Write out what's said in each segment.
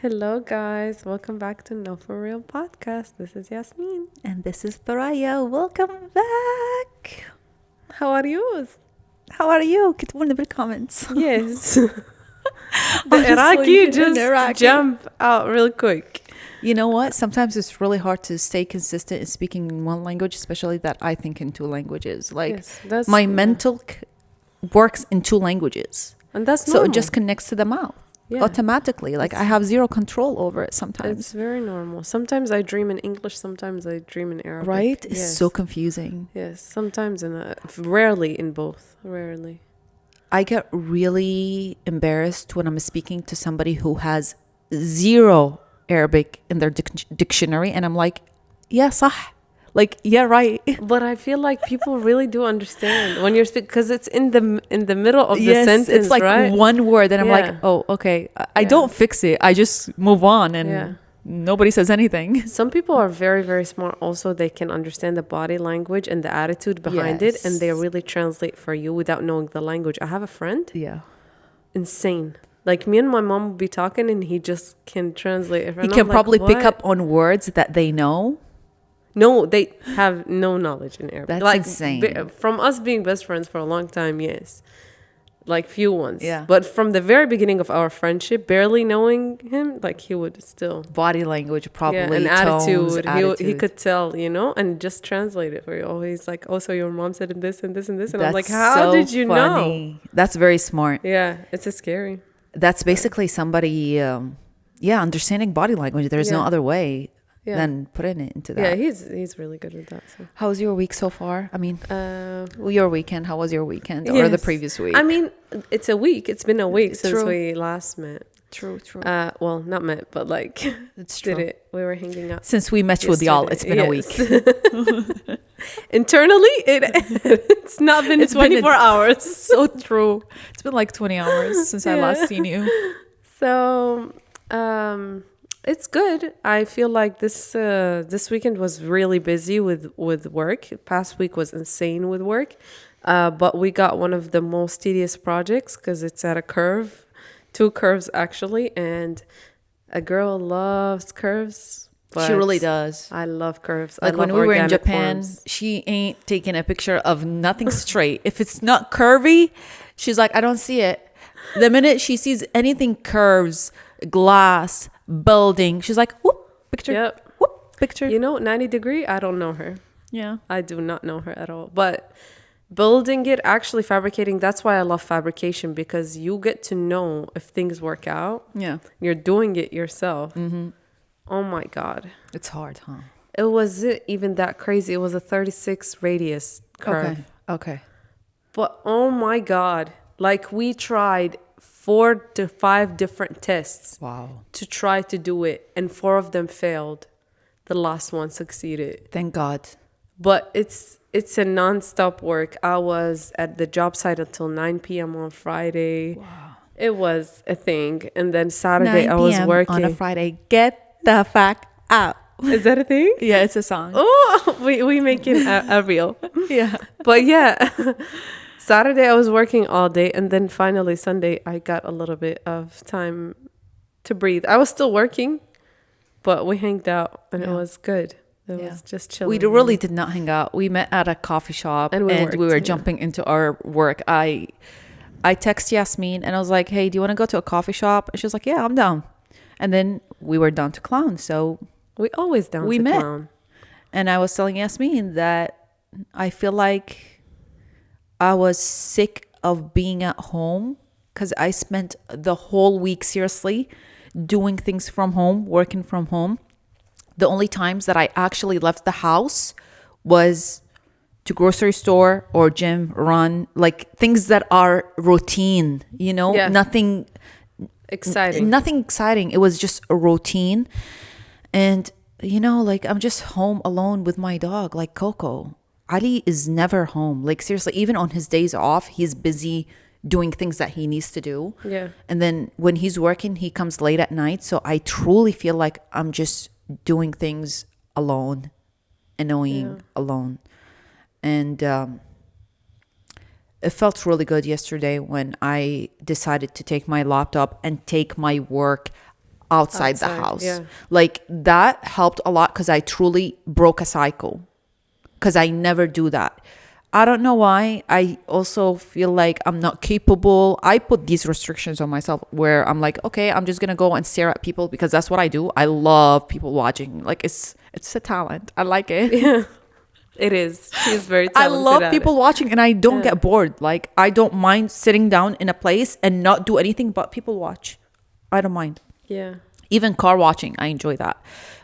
Hello, guys. Welcome back to No For Real podcast. This is Yasmeen. And this is Thuraya. Welcome back. How are you? How are you? كتبوا بالcomments. Yes. The Honestly, Iraqi in just Iraqi. jump out real quick. You know what? Sometimes it's really hard to stay consistent in speaking in one language, especially that I think in two languages. Like Yes, that's my mental works in two languages. and that's So normal. it just connects to the mouth automatically. Like I have zero control over it sometimes. It's very normal. Sometimes I dream in English. Sometimes I dream in Arabic. Right? It's Yes. so confusing. Yes. Sometimes rarely in both. Rarely. I get really embarrassed when I'm speaking to somebody who has zero Arabic in their dictionary, and I'm like, yeah, صح. Like, yeah, right. But I feel like people really do understand when you're speaking because it's in the middle of the Yes, sentence, it's like right? one word, and I'm Yeah. like, oh, okay. I Yeah. don't fix it. I just move on, and Yeah. nobody says anything. Some people are very, very smart. Also, they can understand the body language and the attitude behind it, and they Yes. really translate for you without knowing the language. I have a friend, Yeah. insane. Like me and my mom will be talking, and he just can translate it. He can probably pick up on words that they know. No, they have no knowledge in Arabic. That's like, insane. From us being best friends for a long time, yes. Like few ones. Yeah. But from the very beginning of our friendship, barely knowing him, like he would still. Body language, probably. Yeah, and tones, attitude. He could tell, and just translate it for you. Oh, he's like, oh, so your mom said this and this and this. And I'm like, how so did you know? funny. That's very smart. Yeah, it's a scary. That's basically somebody, understanding body language. There's no Yeah. other way Yeah. than putting it into that. Yeah, he's really good with that. So. How's your week so far? I mean, Uh, your weekend. How was your weekend or the yes. previous week? I mean, it's a week. It's been a week since True. we last met. True. Well, not met, but like It's did true. it. We were hanging out. Since we met with y'all, it's been a week. Internally, it's not been It's been 24 hours. So true. It's been like 20 hours since I last seen you. So, it's good. I feel like this weekend was really busy with work. Past week was insane with work, but we got one of the most tedious projects because it's at a curve, 2 curves actually, and a girl loves curves. She really but does. I love curves. Like I when love we were in organic Japan, forms. she ain't taking a picture of nothing straight. If it's not curvy, she's like, I don't see it. The minute she sees anything curves, glass, building, she's like, whoop, picture. Yep. Whoop, picture. 90 degree. I don't know her. Yeah. I do not know her at all. But building it, actually fabricating, that's why I love fabrication, because you get to know if things work out. Yeah. You're doing it yourself. Mm-hmm. Oh my God. It's hard, huh? It wasn't even that crazy. It was a 36 radius curve. Okay. But oh my God. Like we tried 4 to 5 different tests Wow. to try to do it, and 4 of them failed. The last one succeeded. Thank God. But it's a non-stop work. I was at the job site until 9 p.m. on Friday. Wow. It was a thing. And then Saturday 9 I was p.m. working. on a Friday. Get the fuck out. Is that a thing? Yeah, it's a song. Oh, we making a reel. Yeah. But yeah, Saturday I was working all day. And then finally Sunday I got a little bit of time to breathe. I was still working, but we hanged out and it was good. It was just chilling. We really did not hang out. We met at a coffee shop And and, we we were worked, jumping into our work. I text Yasmeen and I was like, hey, do you want to go to a coffee shop? And she was like, yeah, I'm down. And then we were down to clown. So We always down we to met. clown. And I was telling Yasmeen that I feel like I was sick of being at home because I spent the whole week seriously doing things from home, working from home. The only times that I actually left the house was to grocery store or gym, run, like things that are routine, Yeah. nothing Exciting. Nothing exciting. It was just a routine. And, like I'm just home alone with my dog, like Coco. Ali is never home. Like seriously, even on his days off, he's busy doing things that he needs to do. Yeah. And then when he's working, he comes late at night. So I truly feel like I'm just doing things alone, annoying alone. And it felt really good yesterday when I decided to take my laptop and take my work outside the Outside, house. yeah. Like that helped a lot because I truly broke a cycle because I never do that. I don't know why. I also feel like I'm not capable. I put these restrictions on myself where I'm like, okay, I'm just gonna go and stare at people because that's what I do. I love people watching. Like it's a talent. I like it. Yeah, it is. She's very I talented love at people it. watching and I don't Yeah. get bored. Like I don't mind sitting down in a place and not do anything but people watch. I don't mind. Yeah. Even car watching, I enjoy that.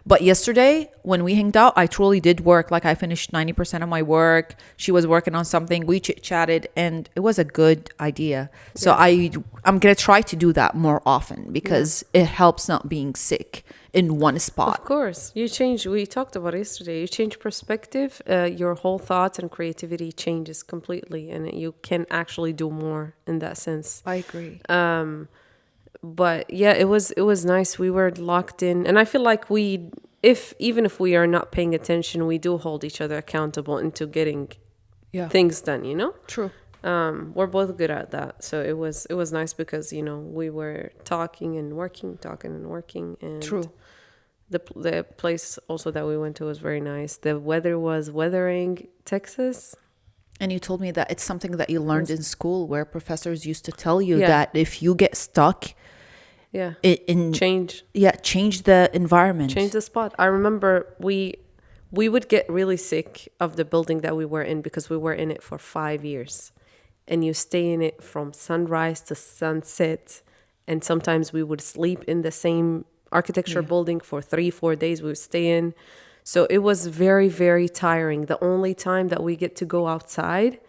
But yesterday, when we hanged out, I truly did work. Like I finished 90% of my work. She was working on something. We chit chatted, and it was a good idea. So I'm gonna try to do that more often because it helps not being sick in one Of spot. course, you change. We talked about it yesterday. You change perspective, your whole thoughts and creativity changes completely, and you can actually do more in that sense. I agree. But yeah, it was nice. We were locked in, and I feel like we, if even if we are not paying attention, we do hold each other accountable into getting Yeah, things done. You know, true. we're both good at that. So it was nice because we were talking and working, and True. the place also that we went to was very nice. The weather was weathering Texas. And you told me that it's something that you learned in school where professors used to tell you Yeah. that if you get stuck Yeah, in change change the environment. change the spot. I remember we would get really sick of the building that we were in because we were in it for 5 years, and you stay in it from sunrise to sunset, and sometimes we would sleep in the same architecture building for 3-4 days. We would stay in, so it was very, very tiring. The only time that we get to go outside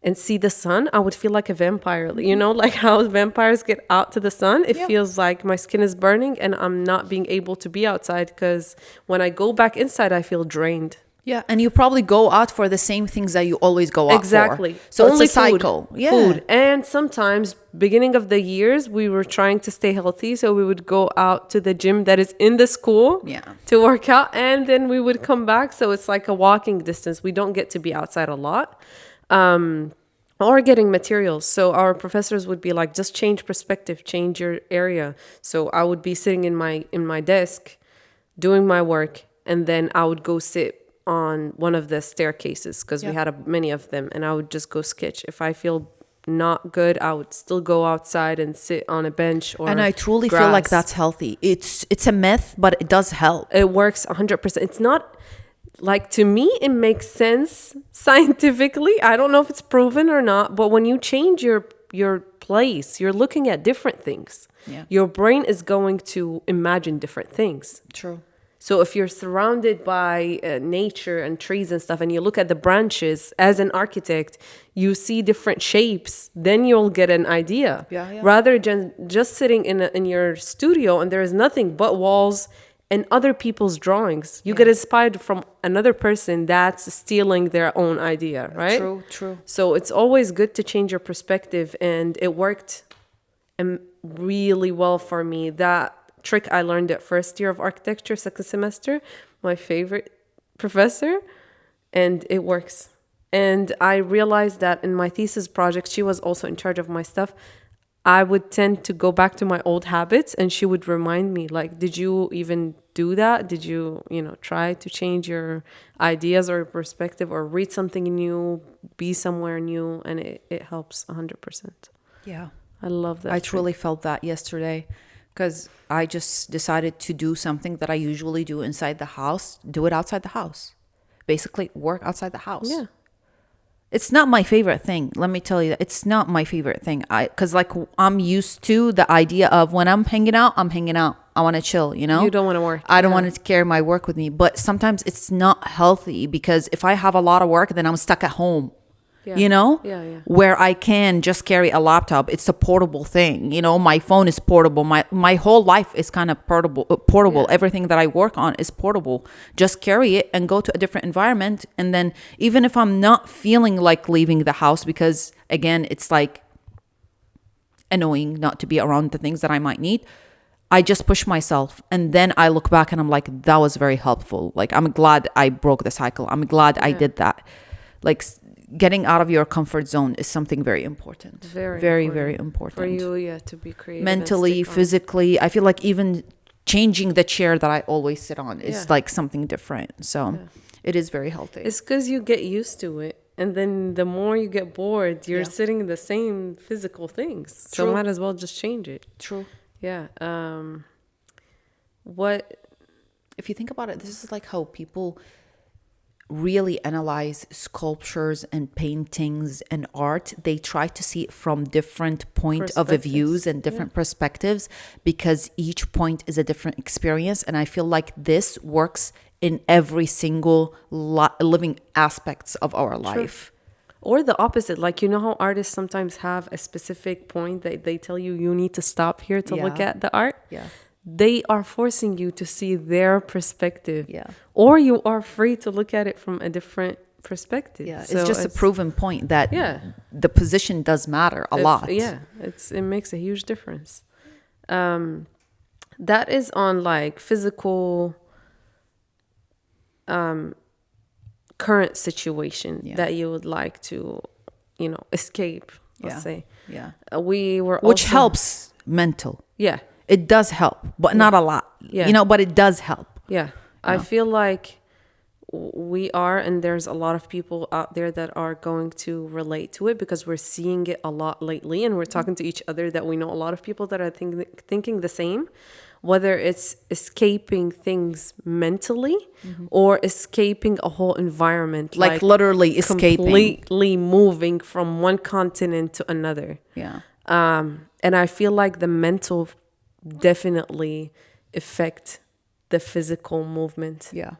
and see the sun, I would feel like a vampire. Like how vampires get out to the sun. It feels like my skin is burning and I'm not being able to be outside because when I go back inside, I feel drained. Yeah, and you probably go out for the same things that you always go out Exactly. for. So Only it's a cycle. food, Yeah. food. And sometimes, beginning of the years, we were trying to stay healthy. So we would go out to the gym that is in the school Yeah. to work out. And then we would come back. So it's like a walking distance. We don't get to be outside a lot. Or getting materials. So our professors would be like, just change perspective, change your area. So I would be sitting in my desk doing my work, and then I would go sit on one of the staircases because we had many of them, and I would just go sketch. If I feel not good, I would still go outside and sit on a bench or And I truly feel like grass. that's healthy. It's a myth, but it does help. It works 100%. It's not like, to me, it makes sense scientifically. I don't know if it's proven or not, but when you change your place, you're looking at different things. Yeah. Your brain is going to imagine different things. True. So if you're surrounded by nature and trees and stuff, and you look at the branches as an architect, you see different shapes, then you'll get an idea. Yeah. Rather than just sitting in your studio and there is nothing but walls and other people's drawings. You get inspired from another person that's stealing their own idea, right? True. So it's always good to change your perspective, and it worked really well for me. That trick I learned at first year of architecture, second semester, my favorite professor, and it works. And I realized that in my thesis project, she was also in charge of my stuff. I would tend to go back to my old habits, and she would remind me, like, did you even do that? Did you, try to change your ideas or perspective or read something new, be somewhere new? And it helps 100%. Yeah. I love that. I truly felt that yesterday because I just decided to do something that I usually do inside the house, do it outside the house. Basically, work outside the house. Yeah. It's not my favorite thing. Let me tell you that it's not my favorite thing. Because I'm used to the idea of when I'm hanging out, I'm hanging out. I want to chill, You don't want to work. I don't want to carry my work with me. But sometimes it's not healthy because if I have a lot of work, then I'm stuck at home. Yeah. Yeah. Where I can just carry a laptop. It's a portable thing. My phone is portable. My whole life is kind of portable. Yeah. Everything that I work on is portable. Just carry it and go to a different environment. And then even if I'm not feeling like leaving the house, because again, it's like annoying not to be around the things that I might need, I just push myself. And then I look back and I'm like, that was very helpful. Like, I'm glad I broke the cycle. I'm glad I did that. Like, getting out of your comfort zone is something very important. Very very important. very important For you, to be creative. mentally, and stick on. physically. I feel like even changing the chair that I always sit on. It's Yeah. like something different. So it is very healthy. It's because you get used to it. And then the more you get bored, you're Yeah. sitting in the same physical things. So True. might as well just change it. True. Yeah. What? If you think about it, this is like how people really analyze sculptures and paintings and art. They try to see it from different point of views and different perspectives, because each point is a different experience. And I feel like this works in every single living aspects of our life. Or the opposite. Like, you know how artists sometimes have a specific point that they tell you need to stop here to look Yeah. at the art? Yeah. They are forcing you to see their perspective. Yeah. Or you are free to look at it from a different perspective. Yeah, So it's just a proven point that the position does matter a lot. Yeah, it makes a huge difference. That is on like physical current situation that you would like to, escape, let's say. Yeah. We were Which also, helps mental. Yeah. It does help, but not a lot. Yeah. But it does help. Yeah. I feel like we are, and there's a lot of people out there that are going to relate to it, because we're seeing it a lot lately, and we're talking to each other that we know a lot of people that are thinking the same, whether it's escaping things mentally or escaping a whole environment, Like literally escaping. completely moving from one continent to another. Yeah. And I feel like the mental definitely affect the physical movement. Yeah.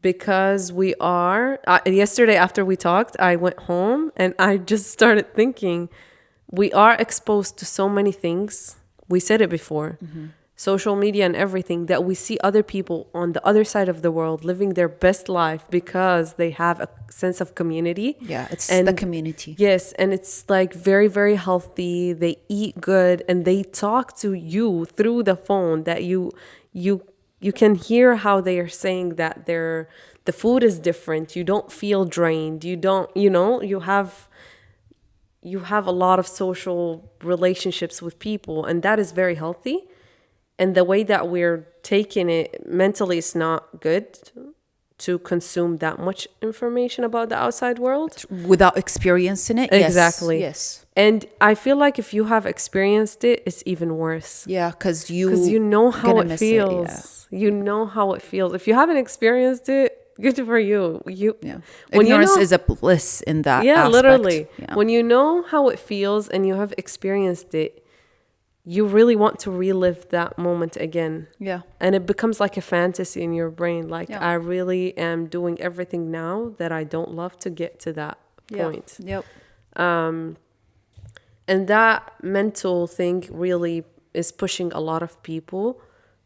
Because we are, yesterday after we talked, I went home and I just started thinking, we are exposed to so many things. We said it before, social media and everything, that we see other people on the other side of the world living their best life because they have a sense of community. Yeah, it's the community. Yes, and it's like very, very healthy. They eat good and they talk to you through the phone, that you can hear how they are saying that the food is different. You don't feel drained. You don't, you have a lot of social relationships with people, and that is very healthy. And the way that we're taking it mentally is not good to consume that much information about the outside world without experiencing it. Exactly. Yes. And I feel like if you have experienced it, it's even worse. Yeah, because you know how gonna it miss feels. You know how it feels. If you haven't experienced it, good for you. When Ignorance is a bliss in that aspect. Literally. Yeah. When you know how it feels and you have experienced it, you really want to relive that moment again. Yeah. And it becomes like a fantasy in your brain. Like, Yeah. I really am doing everything now that I don't love to get to that point. Yep. And that mental thing really is pushing a lot of people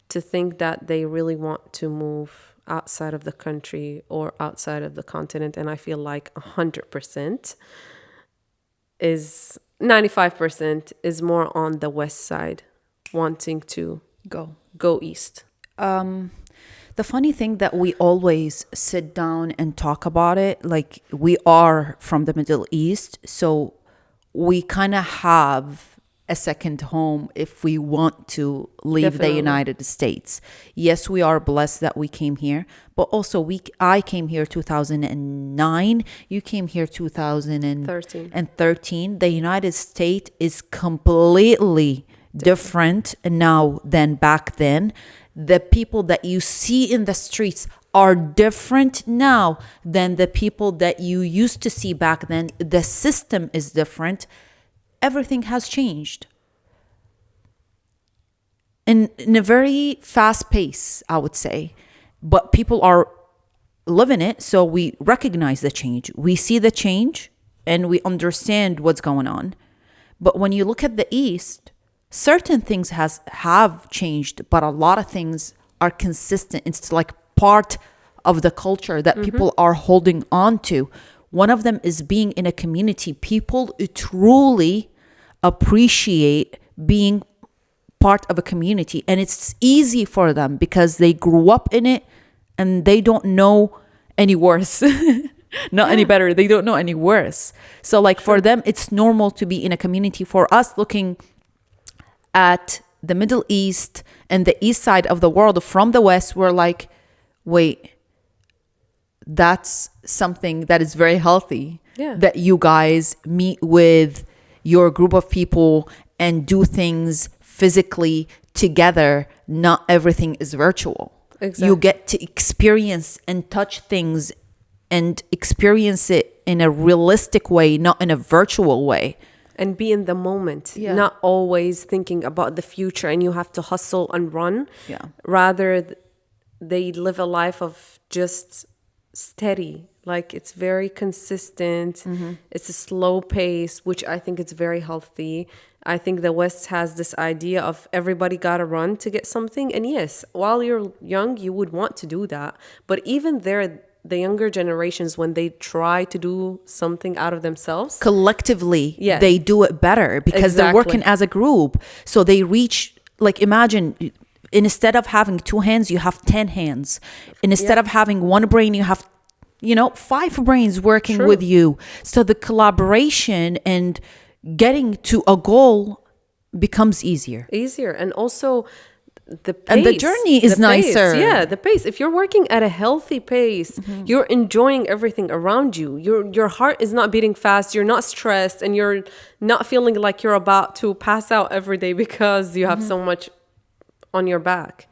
to think that they really want to move outside of the country or outside of the continent. And I feel like 100% is 95% is more on the west side, wanting to go east. The funny thing that we always sit down and talk about it, like we are from the Middle East, so we kind of have a second home if we want to leave Definitely. the United States. Yes, we are blessed that we came here, but also I came here 2009, you came here 2013. The United States is completely different now than back then. The people that you see in the streets are different now than the people that you used to see back then. The system is different. Everything has changed in a very fast pace, I would say. But people are living it, so we recognize the change. We see the change and we understand what's going on. But when you look at the East, certain things have changed, but a lot of things are consistent. It's like part of the culture that people are holding on to. One of them is being in a community. People truly appreciate being part of a community, and it's easy for them because they grew up in it and they don't know any worse. Not any better. They don't know any worse. So like for them, it's normal to be in a community. For us, looking at the Middle East and the east side of the world from the West were like, wait, that's something that is very healthy. Yeah. That you guys meet with your group of people and do things physically together. Not everything is virtual. Exactly. You get to experience and touch things and experience it in a realistic way, not in a virtual way. And be in the moment, not always thinking about the future and you have to hustle and run. Yeah. Rather, they live a life of just steady. Like it's very consistent. It's a slow pace, which I think it's very healthy. I think the West has this idea of everybody got to run to get something. And yes, while you're young, you would want to do that. But even there, the younger generations, when they try to do something out of themselves, collectively, Yeah. they do it better because they're Exactly. working as a group. So they reach, like, imagine instead of having 2 hands, you have 10 hands. And instead of having 1 brain, you have, 5 brains working True. with you. So the collaboration and getting to a goal becomes easier. easier. And also the pace. And the journey is the pace. nicer. Yeah, the pace. If you're working at a healthy pace, you're enjoying everything around you. Your heart is not beating fast. You're not stressed, and you're not feeling like you're about to pass out every day because you have so much on your back.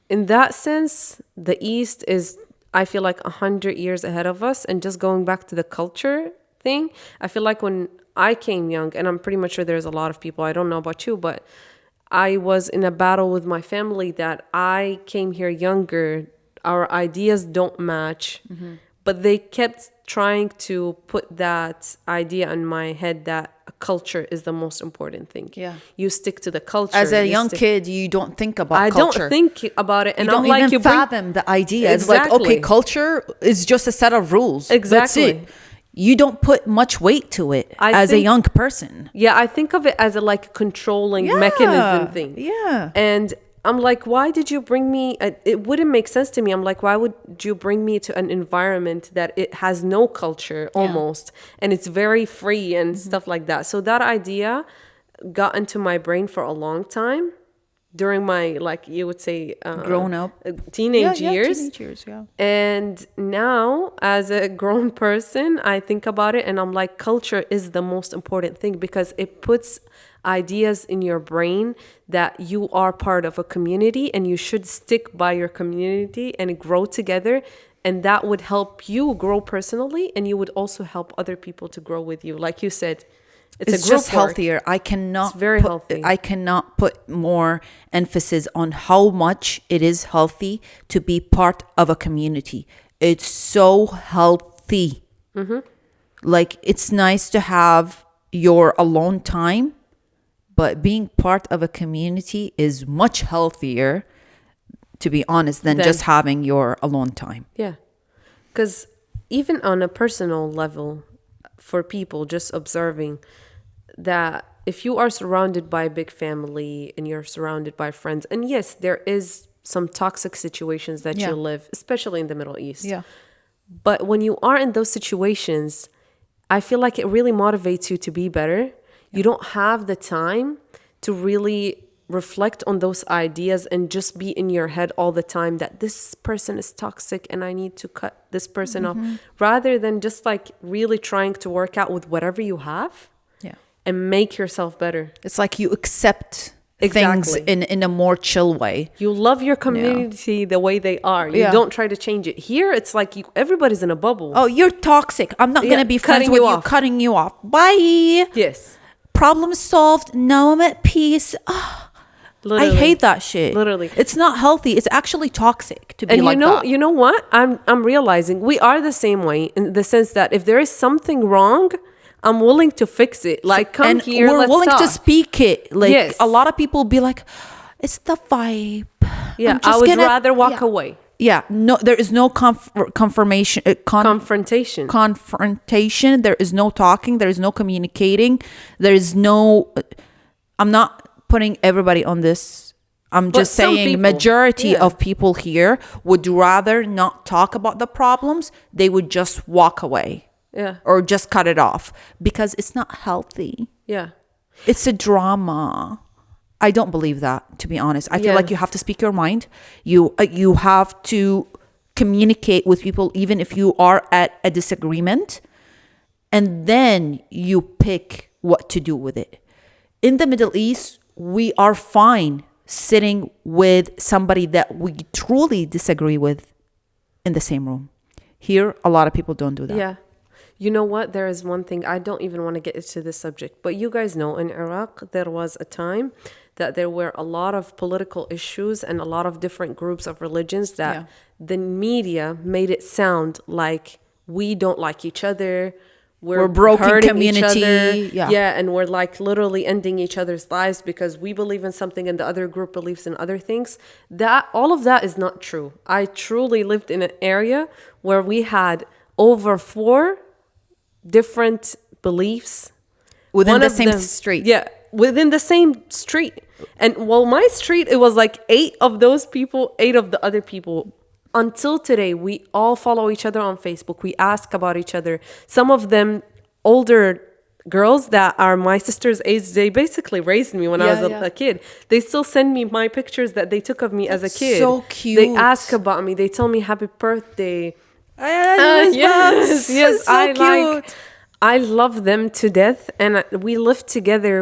In that sense, the East is, I feel like, 100 years ahead of us. And just going back to the culture thing, I feel like when I came young, and I'm pretty much sure there's a lot of people, I don't know about you, but I was in a battle with my family that I came here younger. Our ideas don't match, but they kept trying to put that idea in my head that culture is the most important thing. Yeah. You stick to the culture. As a You young stick- kid, you don't think about I culture. don't think about it. And You don't I'm like, even you bring, fathom the idea. It's like, Exactly. okay, culture is just a set of rules. Exactly. That's it. You don't put much weight to it I as a think- young person. yeah, I think of it as a like controlling mechanism thing. Yeah. And I'm like, why did you bring me? It wouldn't make sense to me. I'm like, why would you bring me to an environment that it has no culture almost, and it's very free and stuff like that? So that idea got into my brain for a long time during my, like you would say, Grown up. teenage years. Teenage years, yeah. And now, as a grown person, I think about it and I'm like, culture is the most important thing because it puts ideas in your brain that you are part of a community and you should stick by your community and grow together. And that would help you grow personally, and you would also help other people to grow with you. Like you said, it's a group just work. healthier. I cannot It's very healthy. I cannot put more emphasis on how much it is healthy to be part of a community. It's so healthy. Like, it's nice to have your alone time, but being part of a community is much healthier, to be honest, than just having your alone time. Yeah. Because even on a personal level, for people just observing that if you are surrounded by a big family and you're surrounded by friends, and yes, there is some toxic situations that you live, especially in the Middle East. Yeah. But when you are in those situations, I feel like it really motivates you to be better. You don't have the time to really reflect on those ideas and just be in your head all the time that this person is toxic and I need to cut this person off, rather than just like really trying to work out with whatever you have and make yourself better. It's like you accept Exactly. things in a more chill way. You love your community the way they are. You don't try to change it. Here, it's like everybody's in a bubble. Oh, you're toxic. I'm not going to be friends cutting with you you. off. Cutting you off. Bye. Yes. Problem solved. Now I'm at peace. I Literally. hate that shit. Literally. It's not healthy. It's actually toxic to be And like that. you know what? I'm realizing we are the same way in the sense that if there is something wrong, I'm willing to fix it. Like, come and here, we're let's willing to talk. speak it. Like, Yes. a lot of people be like, it's the vibe. Yeah, I'm I just would gonna- rather walk yeah. away. Yeah, no, there is no confirmation. Confrontation. Confrontation. There is no talking. There is no communicating. There is no. I'm not putting everybody on this. I'm just some saying people, majority yeah. of people here would rather not talk about the problems. They would just walk away Yeah. or just cut it off because it's not healthy. Yeah. It's a drama. I don't believe that, to be honest. I feel Yeah. like you have to speak your mind. You have to communicate with people even if you are at a disagreement, and then you pick what to do with it. In the Middle East, we are fine sitting with somebody that we truly disagree with in the same room. Here, a lot of people don't do that. Yeah. You know what? There is one thing, I don't even want to get into this subject, but you guys know in Iraq, there was a time that there were a lot of political issues and a lot of different groups of religions that Yeah. the media made it sound like we don't like each other. We're broken hurting each community. other. Yeah. Yeah, and we're like literally ending each other's lives because we believe in something and the other group believes in other things. That all of that is not true. I truly lived in an area where we had over 4 different beliefs Within one the of same them, street. yeah, within the same street. And well, my street, it was like 8 of those people, 8 of the other people. Until today, we all follow each other on Facebook. We ask about each other. Some of them, older girls that are my sister's age, they basically raised me when I was Yeah. a kid. They still send me my pictures that they took of me as a That's kid. so They cute. ask about me. They tell me happy birthday. Yes, Yes, so I like. cute. I love them to death, and we lived together.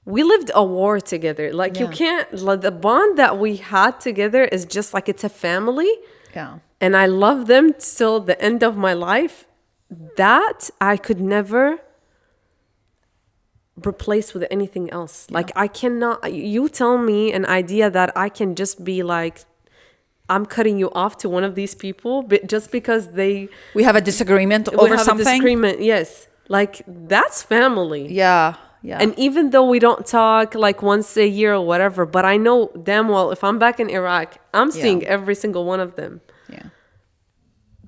We lived a war together. Like you Yeah. can't. Like, the bond that we had together is just like it's a family, Yeah. and I love them till the end of my life. That I could never replace with anything else. Like I cannot. You tell me an idea that I can just be like, I'm cutting you off to one of these people, but just because they We have a disagreement we over have something. a disagreement. Yes, like that's family. Yeah. Yeah. And even though we don't talk like once a year or whatever, but I know damn well if I'm back in Iraq, I'm seeing every single one of them. yeah.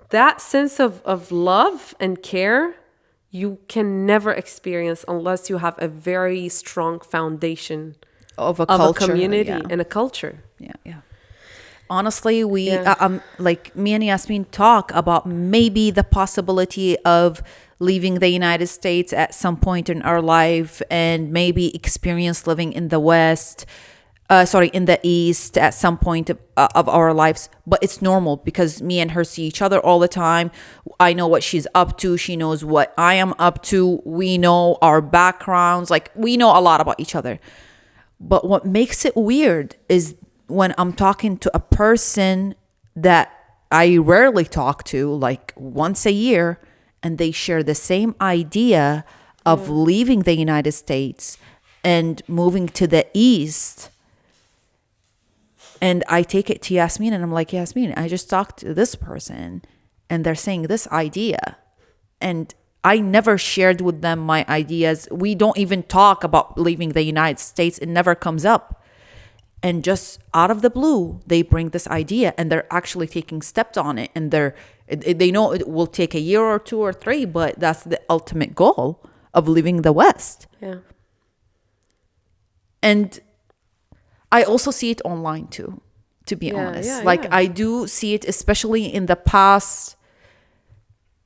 That sense of love and care, you can never experience unless you have a very strong foundation Of a of culture. a community Yeah. and a culture. Yeah. Yeah. Honestly, we Yeah. like me and Yasmeen talk about maybe the possibility of leaving the United States at some point in our life and maybe experience living in the West, in the East at some point of our lives. But it's normal because me and her see each other all the time. I know what she's up to. She knows what I am up to. We know our backgrounds. Like we know a lot about each other. But what makes it weird is when I'm talking to a person that I rarely talk to, like once a year, and they share the same idea of leaving the United States and moving to the East. And I take it to Yasmeen and I'm like, Yasmeen, I just talked to this person and they're saying this idea. And I never shared with them my ideas. We don't even talk about leaving the United States. It never comes up. And just out of the blue, they bring this idea and they're actually taking steps on it. And they know it will take a year or 2 or 3, but that's the ultimate goal of leaving the West. Yeah. And I also see it online too, to be honest. yeah, Like yeah. I do see it, especially in the past,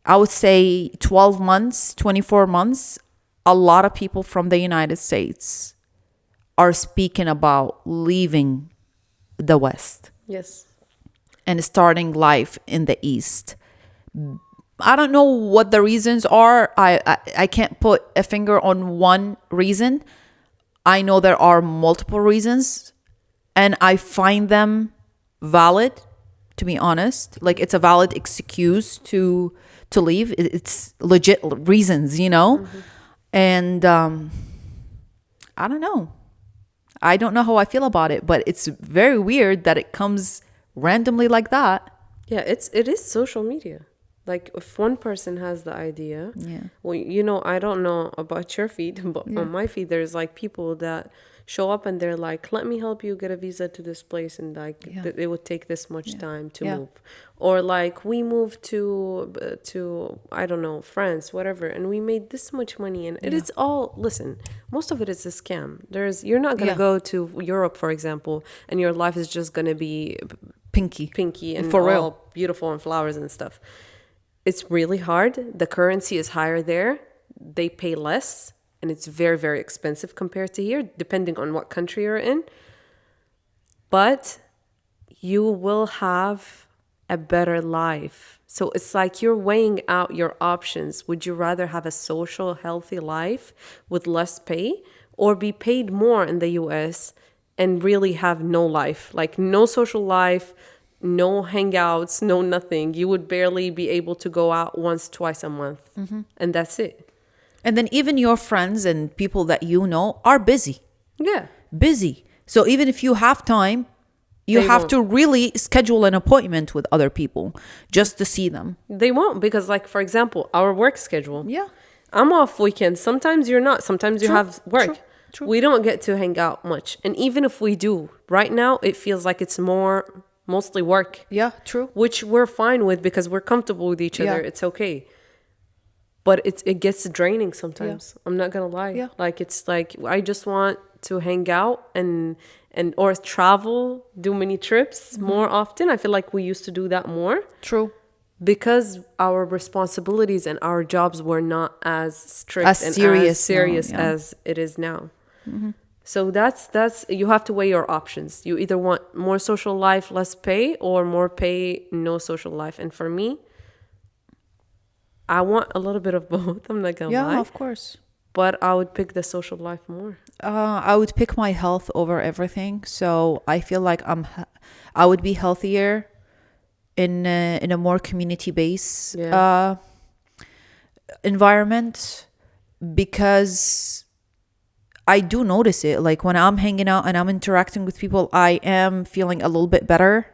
I would say 12 months, 24 months, a lot of people from the United States are speaking about leaving the West Yes. and starting life in the East. I don't know what the reasons are. I can't put a finger on one reason. I know there are multiple reasons and I find them valid, to be honest. Like it's a valid excuse to leave. It's legit reasons, you know? And I don't know. I don't know how I feel about it, but it's very weird that it comes randomly like that. Yeah, it is social media. Like if one person has the idea, Yeah. well, I don't know about your feed, but on my feed, there's like people that show up and they're like, let me help you get a visa to this place. And like, it would take this much time to move. Or like we moved to, I don't know, France, whatever. And we made this much money. And it is all, listen, most of it is a scam. You're not going to go to Europe, for example, and your life is just going to be pinky and For all real. beautiful and flowers and stuff. It's really hard. The currency is higher there. They pay less. and it's very, very expensive compared to here, depending on what country you're in. But you will have a better life. So it's like you're weighing out your options. Would you rather have a social, healthy life with less pay, or be paid more in the US and really have no life? Like no social life, no hangouts, no nothing. You would barely be able to go out once, twice a month. And that's it. And then even your friends and people that you know are busy. Yeah. Busy. So even if you have time, you They have won't. to really schedule an appointment with other people just to see them. They won't because, like, for example, our work schedule. Yeah. I'm off weekends. Sometimes you're not. Sometimes you True, have work. true. We don't get to hang out much. And even if we do, right now, it feels like it's mostly work, Yeah, true. which we're fine with because we're comfortable with each other. Yeah. It's okay. But it gets draining sometimes. I'm not gonna lie. Yeah. Like it's like I just want to hang out and or travel, do many trips more often. I feel like we used to do that more True. because our responsibilities and our jobs were not as strict As and serious as serious now, yeah. as it is now. So that's you have to weigh your options. You either want more social life, less pay, or more pay, no social life. And for me, I want a little bit of both. I'm not gonna Yeah, lie, of course. but I would pick the social life more. I would pick my health over everything. So I feel like I would be healthier in a more community based Yeah. environment, because I do notice it. Like when I'm hanging out and I'm interacting with people, I am feeling a little bit better,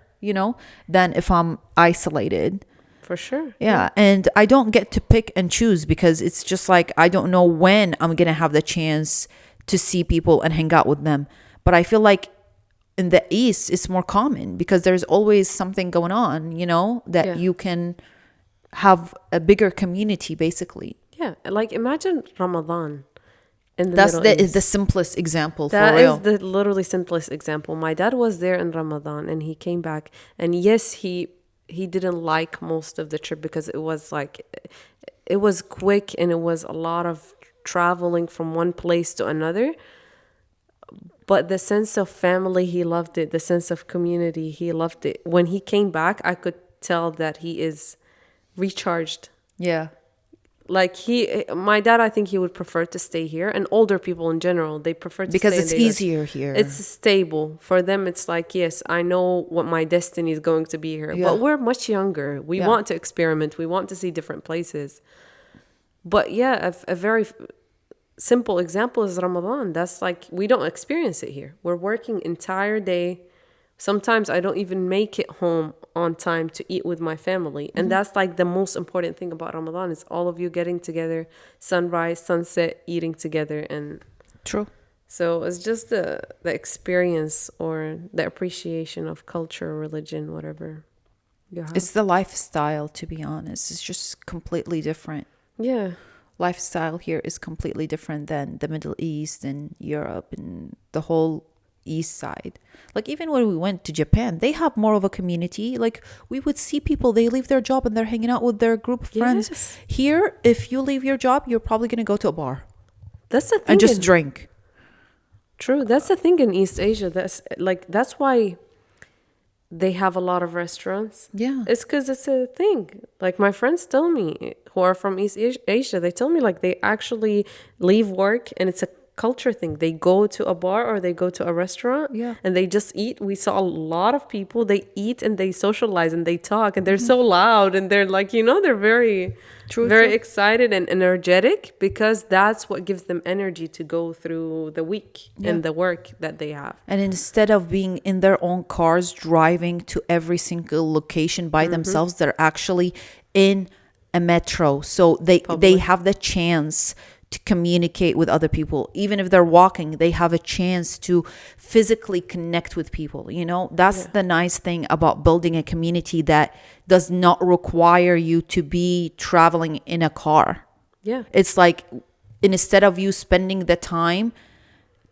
than if I'm isolated. For sure. Yeah. And I don't get to pick and choose because it's just like I don't know when I'm going to have the chance to see people and hang out with them. But I feel like in the East, it's more common because there's always something going on, that Yeah. you can have a bigger community basically. Yeah. Like imagine Ramadan in the That's Middle East. the simplest example for That real. is the literally simplest example. My dad was there in Ramadan and he came back, and yes, he didn't like most of the trip because it was like it was quick and it was a lot of traveling from one place to another. But the sense of family, he loved it. The sense of community, he loved it. When he came back, I could tell that he is recharged. Yeah. Like my dad, I think he would prefer to stay here, and older people in general, they prefer to Because stay. it's and they like- easier here. It's stable for them. It's like, yes, I know what my destiny is going to be here, Yeah. but we're much younger. We Yeah. want to experiment. We want to see different places. But yeah, a very simple example is Ramadan. That's like we don't experience it here. We're working entire day. Sometimes I don't even make it home on time to eat with my family. And that's like the most important thing about Ramadan is all of you getting together, sunrise, sunset, eating together. And True. so it's just the experience or the appreciation of culture, religion, whatever you have. It's the lifestyle, to be honest. It's just completely different. Yeah. Lifestyle here is completely different than the Middle East and Europe and the whole East side. Like even when we went to Japan, they have more of a community. Like we would see people, they leave their job and they're hanging out with their group of friends. Yes. Here, if you leave your job, you're probably going to go to a bar That's the thing. and just drink. True. That's the thing in East Asia. That's why they have a lot of restaurants. Yeah. It's because it's a thing. Like my friends tell me who are from East Asia, they tell me like they actually leave work and it's a culture thing. They go to a bar or they go to a restaurant Yeah. and they just eat. We saw a lot of people, they eat and they socialize and they talk and they're so loud and they're like, they're very, True, very true. excited and energetic because that's what gives them energy to go through the week and the work that they have. And instead of being in their own cars driving to every single location by themselves, they're actually in a metro. So they have the chance to communicate with other people. Even if they're walking, they have a chance to physically connect with people. That's the nice thing about building a community that does not require you to be traveling in a car. Yeah. It's like instead of you spending the time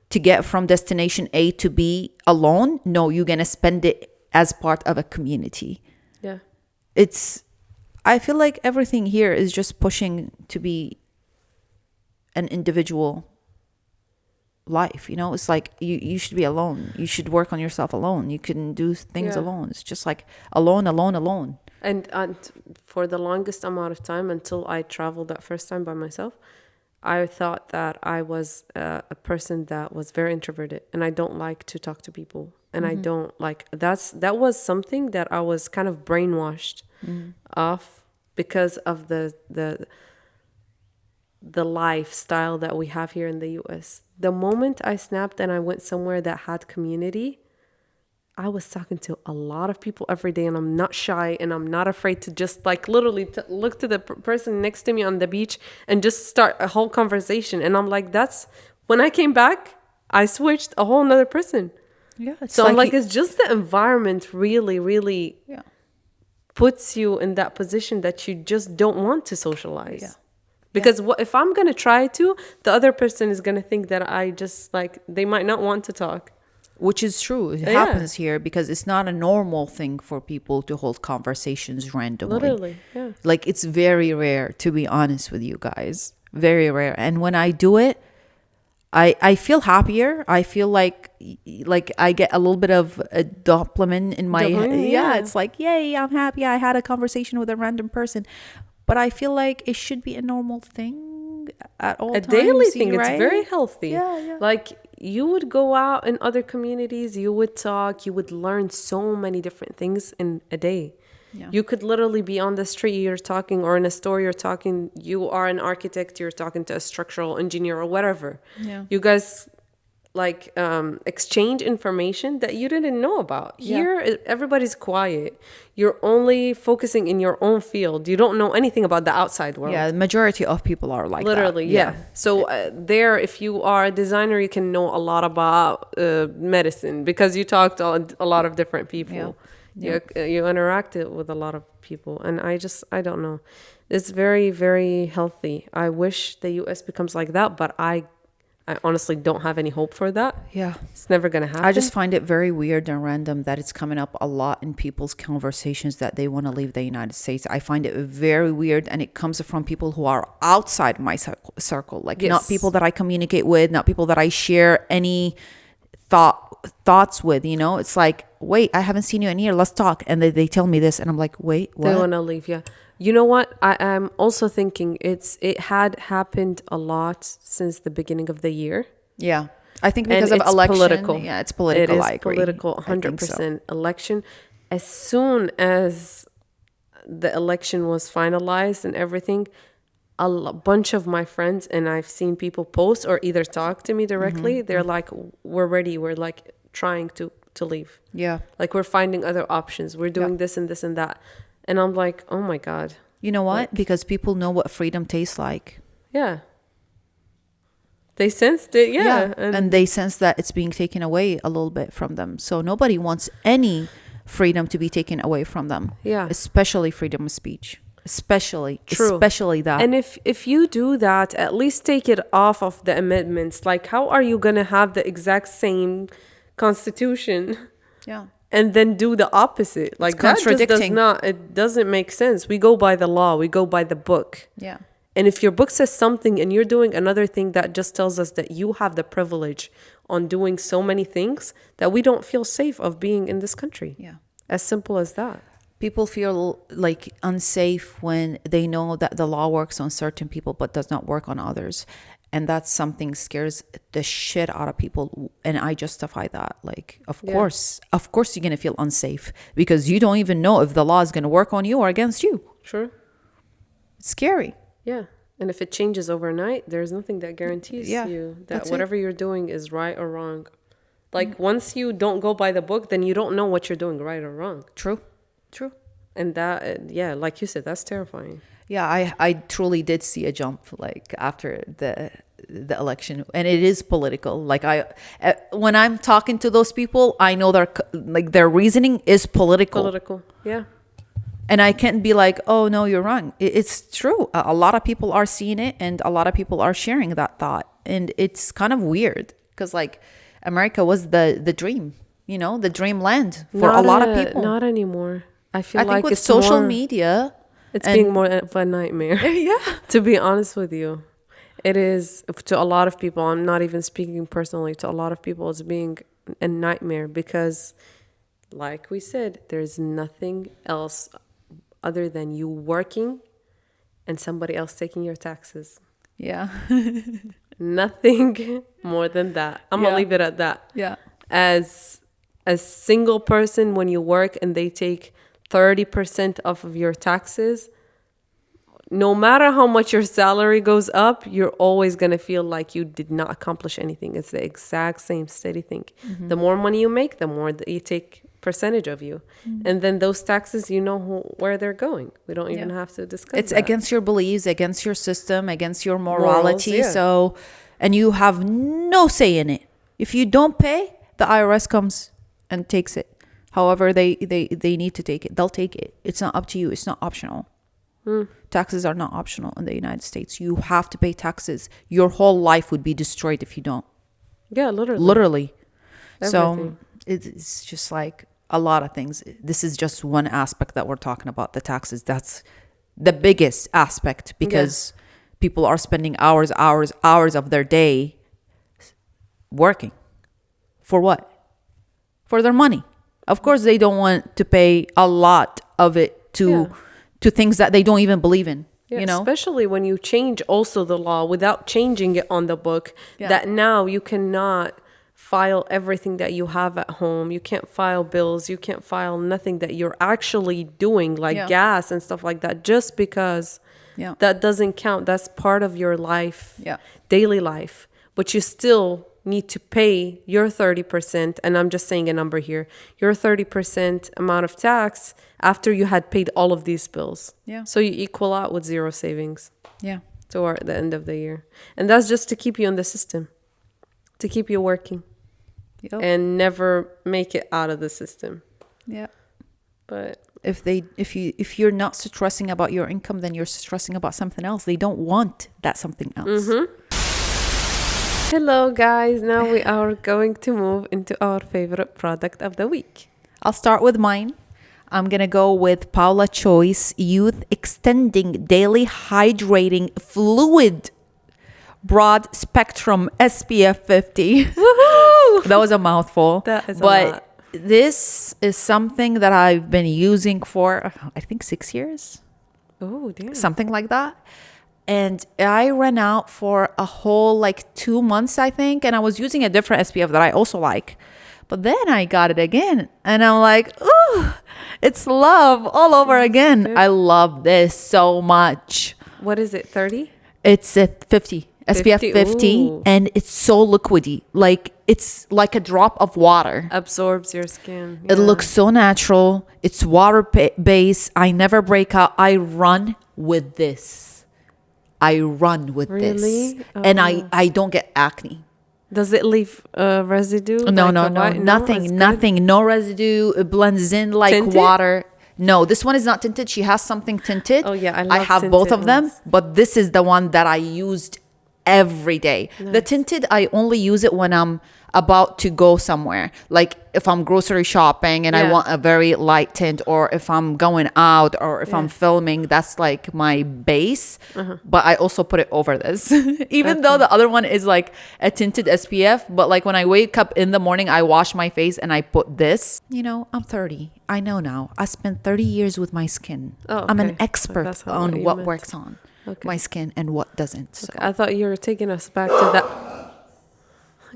to get from destination A to B alone, no, you're going to spend it as part of a community. Yeah. I feel like everything here is just pushing to be an individual life. It's like you should be alone. You should work on yourself alone. You can do things Yeah. alone. It's just like alone, alone, alone. And for the longest amount of time, until I traveled that first time by myself, I thought that I was a person that was very introverted, and I don't like to talk to people, and I don't like that was something that I was kind of brainwashed off because of the lifestyle that we have here in the US. The moment I snapped and I went somewhere that had community, I was talking to a lot of people every day, and I'm not shy, and I'm not afraid to just like literally look to the person next to me on the beach and just start a whole conversation. And I'm like, that's when I came back, I switched a whole nother person. Yeah. So I'm like, it's just the environment really, really Yeah. puts you in that position that you just don't want to socialize. Yeah. Because what if I'm gonna try to, the other person is gonna think that I just like, they might not want to talk. Which is true. It Yeah. happens here because it's not a normal thing for people to hold conversations randomly. Literally, yeah. Like, it's very rare, to be honest with you guys. Very rare. And when I do it, I feel happier. I feel like I get a little bit of a dopamine in my head. Dopamine, Yeah, yeah. it's like, yay, I'm happy. I had a conversation with a random person. But I feel like it should be a normal thing at all A times. daily thing. right? It's very healthy. Yeah, yeah. Like, you would go out in other communities, you would talk, you would learn so many different things in a day. Yeah. You could literally be on the street, you're talking, or in a store, you're talking, you are an architect, you're talking to a structural engineer or whatever. Yeah. You guys like exchange information that you didn't know about. Yeah. Here, everybody's quiet. You're only focusing in your own field. You don't know anything about the outside world. Yeah, the majority of people are like Literally, that. yeah. So there, if you are a designer, you can know a lot about medicine because you talk to a lot of different people. Yeah. You interacted with a lot of people, and I don't know. It's very, very healthy. I wish the U.S. becomes like that, but I honestly don't have any hope for that. Yeah. It's never gonna happen. I just find it very weird and random that it's coming up a lot in people's conversations that they want to leave the United States. I find it very weird, and it comes from people who are outside my circle, like not Yes. people that I communicate with, not people that I share any thoughts with. It's like, wait, I haven't seen you in a year. Let's talk, and they tell me this, and I'm like, wait, what? They want to leave, yeah. You know what? I am also thinking it had happened a lot since the beginning of the year. Yeah, I think And because of it's election. political. Yeah, it's political. It is I agree. political, I think so. 100% election. As soon as the election was finalized and everything, bunch of my friends, and I've seen people post or either talk to me directly, they're like, we're ready. We're like trying to leave. Yeah. Like, we're finding other options. We're doing this and this and that. And I'm like, oh my God. You know what? Because people know what freedom tastes like. Yeah. They sensed it, yeah. And they sense that it's being taken away a little bit from them. So nobody wants any freedom to be taken away from them. Yeah. Especially freedom of speech. Especially that. And if you do that, at least take it off of the amendments. Like, how are you going to have the exact same constitution yeah. and then do the opposite? Like, that just does not, it doesn't make sense. We go by the law. We go by the book. Yeah. And if your book says something and you're doing another thing, that just tells us that you have the privilege on doing so many things that we don't feel safe of being in this country. Yeah. As simple as that. People feel like unsafe when they know that the law works on certain people but does not work on others. And that's something scares the shit out of people. And I justify that. Like, of course you're going to feel unsafe because you don't even know if the law is going to work on you or against you. Sure. It's scary. Yeah. And if it changes overnight, there's nothing that guarantees you that whatever you're doing is right or wrong. Like, once you don't go by the book, then you don't know what you're doing right or wrong. True. And that, like you said, that's terrifying. Yeah, I truly did see a jump like after the election, and it is political. Like, when I'm talking to those people, I know their reasoning is political. Yeah. And I can't be like, oh no, you're wrong. It's true. A lot of people are seeing it, and a lot of people are sharing that thought, and it's kind of weird because like America was the dream, the dreamland for a lot of people. Not anymore. I think with it's social media, it's being more of a nightmare. Yeah. To be honest with you, it is to a lot of people. I'm not even speaking personally. To a lot of people, it's being a nightmare because, like we said, there's nothing else other than you working and somebody else taking your taxes. Yeah. Nothing more than that. I'm gonna leave it at that. Yeah. As a single person, when you work and they take 30% off of your taxes, no matter how much your salary goes up, you're always going to feel like you did not accomplish anything. It's the exact same steady thing. Mm-hmm. The more money you make, the more that you take percentage of you. Mm-hmm. And then those taxes, you know where they're going. We don't even have to discuss It's that. against your beliefs, against your system, against your morality. Morals, yeah. So, and you have no say in it. If you don't pay, the IRS comes and takes it. However, they need to take it. They'll take it. It's not up to you. It's not optional. Taxes are not optional in the United States. You have to pay taxes. Your whole life would be destroyed if you don't. Yeah, literally. Literally. Everything. So it's just like a lot of things. This is just one aspect that we're talking about, the taxes. That's the biggest aspect because people are spending hours of their day working. For what? For their money. Of course, they don't want to pay a lot of it to things that they don't even believe in. Yeah, you know, especially when you change also the law without changing it on the book, that now you cannot file everything that you have at home. You can't file bills. You can't file nothing that you're actually doing, like gas and stuff like that, just because that doesn't count. That's part of your life, daily life. But you still need to pay your 30%, and I'm just saying a number here, your 30% amount of tax after you had paid all of these bills. Yeah. So you equal out with zero savings. Yeah. Toward the end of the year. And that's just to keep you in the system, to keep you working and never make it out of the system. Yeah. But if you're not stressing about your income, then you're stressing about something else. They don't want that something else. Hello guys, now we are going to move into our favorite product of the week. I'll start with mine. I'm going to go with Paula Choice Youth Extending Daily Hydrating Fluid Broad Spectrum SPF 50. Woohoo! That was a mouthful. That is a lot. This is something that I've been using for, I think, 6 years. Oh, damn. Something like that. And I ran out for a whole 2 months, I think. And I was using a different SPF that I also like. But then I got it again. And I'm like, ooh, it's love all over again. Good. I love this so much. What is it, 30? It's a 50. SPF 50. Ooh. And it's so liquidy. It's like a drop of water. Absorbs your skin. It looks so natural. It's water-based. I never break out. I run with this. Really? And I don't get acne. Does it leave residue? No, It's nothing. good? No residue. It blends in like Tinted? water. No, this one is not tinted. She has something tinted. Oh, yeah, I I love have both tinted of them, ones. but this is the one that I used every day. The tinted, I only use it when I'm about to go somewhere. Like if I'm grocery shopping and I want a very light tint, or if I'm going out, or if I'm filming, that's like my base. But I also put it over this. Even though the other one is like a tinted SPF, but like when I wake up in the morning, I wash my face and I put this. You know, I'm 30. I know now. I spent 30 years with my skin. Oh, I'm an okay. expert That's what on you what meant. works on my skin and what doesn't. So. I thought you were taking us back to that.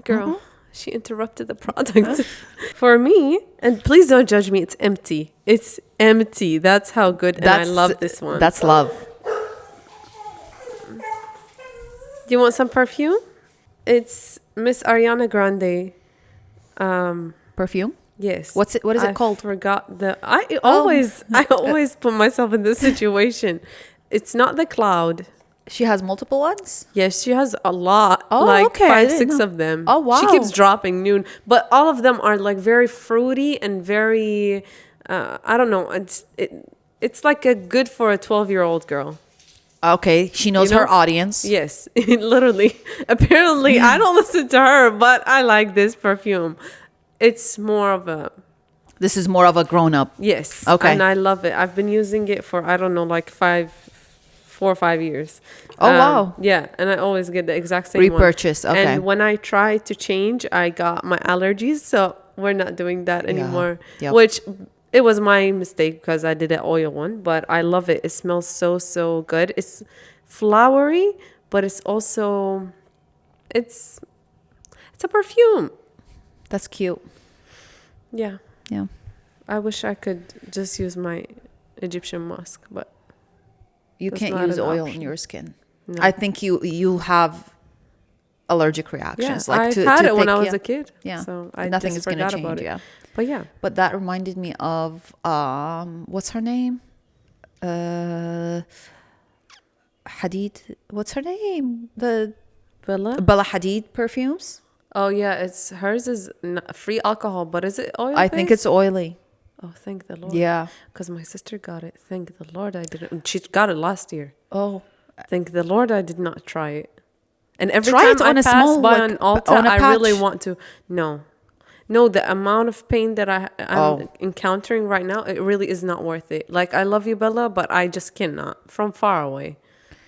Girl, she interrupted the product. For me, and please don't judge me, it's empty. It's empty. That's how good, and I love this one. That's love. Do you want some perfume? It's Miss Ariana Grande. Perfume? Yes. What is it called? I forgot I always put myself in this situation. It's not the Cloud. She has multiple ones? Yes, she has a lot. Oh, like okay. I 5, didn't 6 know. of them. Oh, wow. She keeps dropping new, but all of them are like very fruity and very, I don't know. It's like a good for a 12-year-old girl. Okay, she knows her audience. Yes, literally. Apparently, I don't listen to her, but I like this perfume. It's more of a... This is more of a grown-up. Yes. Okay. And I love it. I've been using it for, I don't know, like 4 4 or 5 years. Oh, wow. Yeah, and I always get the exact same one. Repurchase. Okay. And when I try to change, I got my allergies, so we're not doing that anymore. Yep. Which it was my mistake because I did an oil one, but I love it. It smells so good. It's flowery, but it's also it's a perfume. That's cute. Yeah. Yeah. I wish I could just use my Egyptian musk, but You that's can't not use an oil option. on your skin. No. I think you have allergic reactions. Yeah, Like I've to had it when thick, I was yeah. a kid. Yeah. So I Nothing just is gonna forgot change. about it. Yeah. But yeah. But that reminded me of what's her name? Hadid. What's her name? The Bella? Bella Hadid perfumes. Oh yeah, it's hers is free alcohol, but is it oil? I think it's oily. Oh, thank the Lord. Yeah. Because my sister got it. Thank the Lord I didn't. She got it last year. Oh, Thank the Lord I did not try it. And every Try time it I on a pass small, by like, an altar, on a I really patch. want to. No. No, the amount of pain that I'm Oh. encountering right now, it really is not worth it. Like, I love you, Bella, but I just cannot. From far away.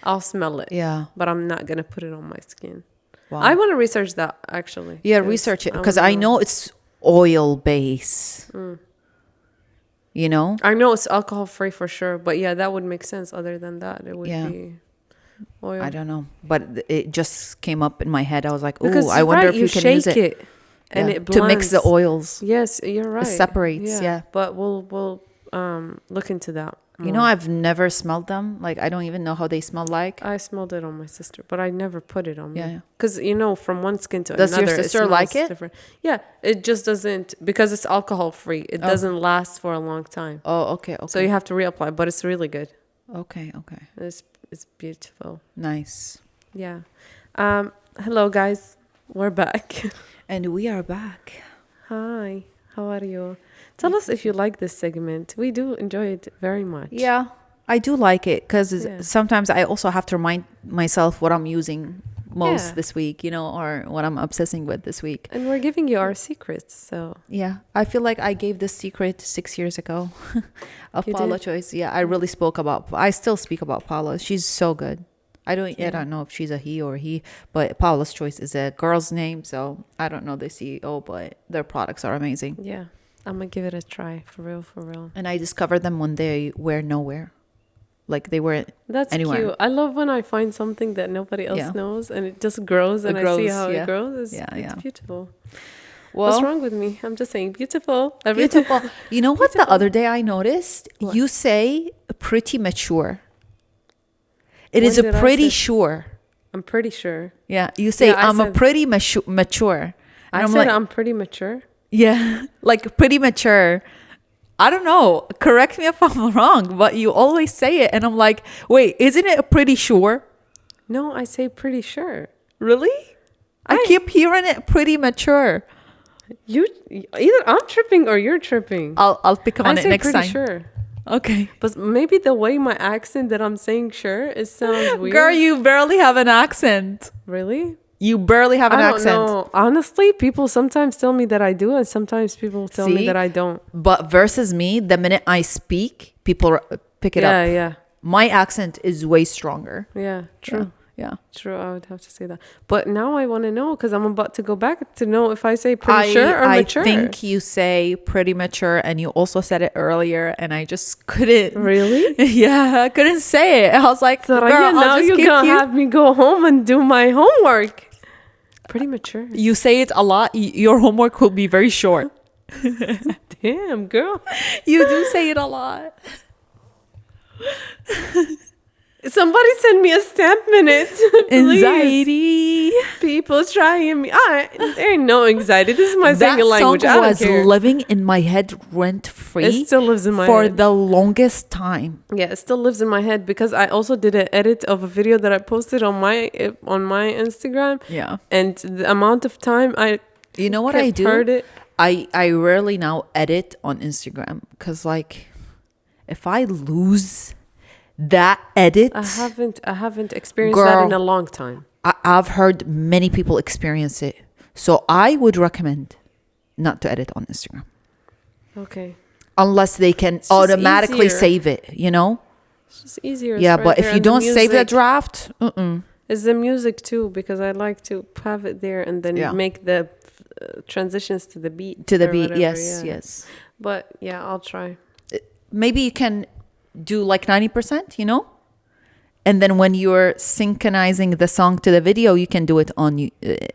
I'll smell it. yeah. But I'm not going to put it on my skin. Wow. I want to research that, actually. Yeah, 'cause research it I because wanna I know it's oil base. You know? I know it's alcohol free for sure, but yeah, that would make sense. Other than that, it would Yeah. be oil. I don't know, but it just came up in my head. I was like, Because "Ooh, I wonder if you can use shake it, and Yeah. it to mix the blends. oils." Yes, you're right. separates, yeah. But we'll look into that. You know, I've never smelled them. Like, I don't even know how they smell like. I smelled it on my sister, but I never put it on Yeah, me. yeah. Because from one skin to Does your another, sister smells like it? Different. Yeah, it just doesn't, because it's alcohol free. It Oh. doesn't last for a long time, Oh, okay, okay. so you have to reapply. But it's really good. okay. It's beautiful. Nice. Yeah. Hello guys, we're back. And we are back. Hi, how are you? Tell us if you like this segment. We do enjoy it very much. Yeah, I do like it because Yeah. sometimes I also have to remind myself what I'm using most Yeah. this week, or what I'm obsessing with this week. And we're giving you our secrets, so Yeah, I feel like I gave this secret 6 years ago of You Paula did? Choice. Yeah, I really I still speak about Paula. She's so good. I don't know if she's a he or he, but Paula's Choice is a girl's name, so I don't know the CEO, but their products are amazing. yeah, I'm gonna give it a try, for real, for real. And I discovered them when they were nowhere. Like they were That's anywhere. cute. I love when I find something that nobody else Yeah. knows and it just grows and I see grows, how yeah. it grows. It's Yeah. beautiful. Well, What's wrong with me? I'm just saying beautiful. beautiful. You know what the other day I noticed? What? You say pretty mature. It When is a did I pretty say- sure. I'm pretty sure. Yeah, you say Yeah, I I'm a said- pretty mature. And I I'm said like, I'm pretty mature. yeah, like pretty mature. I don't know. Correct me if I'm wrong, but you always say it, and I'm like, wait, isn't it a pretty sure? No, I say pretty sure. Really? I keep hearing it pretty mature. You either I'm tripping or you're tripping. I'll pick on I it say next pretty time. sure. Okay. But maybe the way my accent that I'm saying sure, it sounds weird. Girl, you barely have an accent. Really? You barely have an I don't accent. know. Honestly, people sometimes tell me that I do, and sometimes people tell me See? that I don't. But versus me, the minute I speak, people pick it Yeah, up. yeah, My accent is way stronger. yeah. True, Yeah. true. I would have to say that. But now I want to know because I'm about to go back to know if I say pretty sure or mature. I think you say pretty mature, and you also said it earlier, and I just couldn't. Really? Yeah, I couldn't say it. I was like, girl, Thuraya, now I'll just you're keep gonna have me go home and do my homework. Pretty mature. You say it a lot. Your homework will be very short. Damn, girl. You do say it a lot. Somebody send me a stamp minute. Please. Anxiety. People trying me. There ain't no anxiety. This is my That second language. song I don't was care. living in my head rent free. It still lives in my for head. the longest time. Yeah, it still lives in my head because I also did an edit of a video that I posted on my Instagram. Yeah. And the amount of time I You know what kept I do? heard it. I rarely now edit on Instagram because like if I lose that edit, I haven't experienced that Girl. in a long time. I've heard many people experience it. So I would recommend not to edit on Instagram Okay. unless they can just automatically easier. save it, It's just easier. It's Yeah, right but there. if you And the don't save the music draft, is the music too, because I like to have it there and then yeah, make the transitions to the beat to the or beat. whatever. Yes, Yeah. yes. But yeah, I'll try. Maybe you can do like 90%, you know? And then when you're synchronizing the song to the video, you can do it on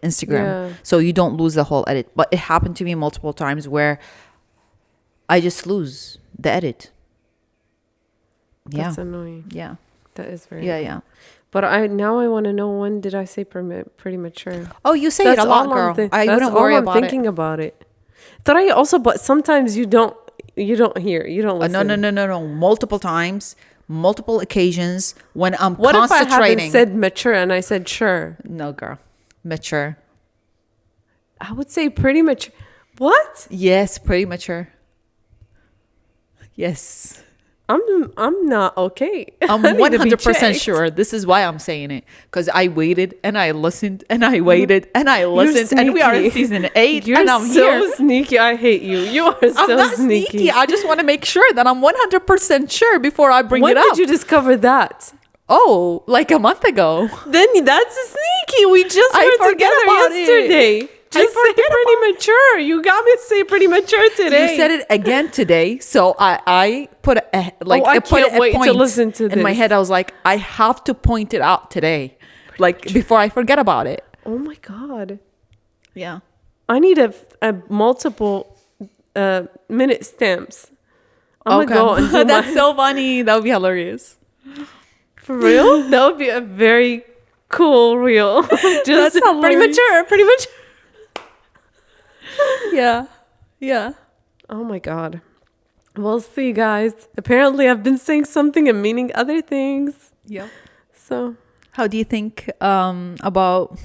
Instagram. Yeah. So you don't lose the whole edit. But it happened to me multiple times where I just lose the edit. Yeah. That's annoying. Yeah. That is very Yeah, annoying. yeah. But I want to know, when did I say pretty mature? Oh, you say That's it a lot, all girl. I that's wouldn't all worry I'm about thinking it. about it. Thuraya also, but sometimes you don't hear, you don't listen. No. Multiple times, multiple occasions when I'm What if I concentrating. haven't said mature and I said sure? No, girl. Mature. I would say pretty mature. What? Yes, pretty mature. Yes. I'm not okay. I'm I need to be 100% checked. sure. This is why I'm saying it. Because I waited and I listened and I waited and I listened. And we are in sneaky. season 8 You're and I'm so here. sneaky. I hate you. You are I'm so not sneaky. sneaky. I just want to make sure that I'm 100% sure before I bring When it up. did you discover that? Oh, like a month ago. Then that's sneaky. We just I were forget together about it. yesterday. Just say forget pretty mature. You got me to say pretty mature today. You said it again today, so I put a like I I put can't a wait to point listen to in my this. head. I was like, I have to point it out today, like before I forget about it. Oh my god. Yeah. I need a multiple minute stamps. I'm gonna go and do That's my, so funny. That would be hilarious. for real. That would be a very cool reel. Just That's pretty hilarious. mature. Pretty mature. Yeah. Yeah. Oh my god. We'll see, guys. Apparently, I've been saying something and meaning other things. Yeah. So, How do you think about